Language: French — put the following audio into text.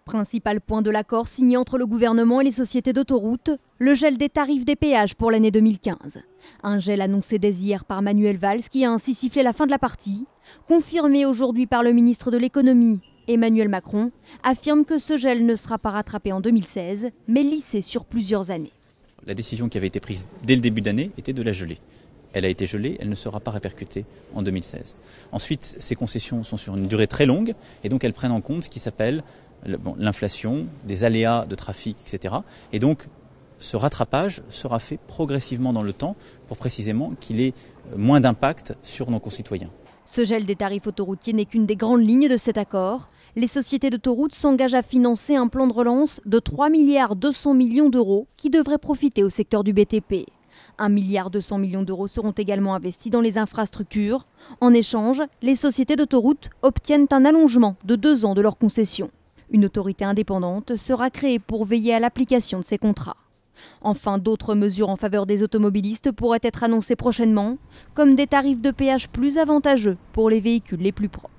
Principal point de l'accord signé entre le gouvernement et les sociétés d'autoroutes, le gel des tarifs des péages pour l'année 2015. Un gel annoncé dès hier par Manuel Valls qui a ainsi sifflé la fin de la partie, confirmé aujourd'hui par le ministre de l'économie. Emmanuel Macron affirme que ce gel ne sera pas rattrapé en 2016, mais lissé sur plusieurs années. La décision qui avait été prise dès le début d'année était de la geler. Elle a été gelée, elle ne sera pas répercutée en 2016. Ensuite, ces concessions sont sur une durée très longue et donc elles prennent en compte ce qui s'appelle l'inflation, des aléas de trafic, etc. Et donc, ce rattrapage sera fait progressivement dans le temps pour précisément qu'il ait moins d'impact sur nos concitoyens. Ce gel des tarifs autoroutiers n'est qu'une des grandes lignes de cet accord. Les sociétés d'autoroutes s'engagent à financer un plan de relance de 3,2 milliards d'euros qui devrait profiter au secteur du BTP. 1,2 milliard d'euros seront également investis dans les infrastructures. En échange, les sociétés d'autoroutes obtiennent un allongement de 2 ans de leur concession. Une autorité indépendante sera créée pour veiller à l'application de ces contrats. Enfin, d'autres mesures en faveur des automobilistes pourraient être annoncées prochainement, comme des tarifs de péage plus avantageux pour les véhicules les plus propres.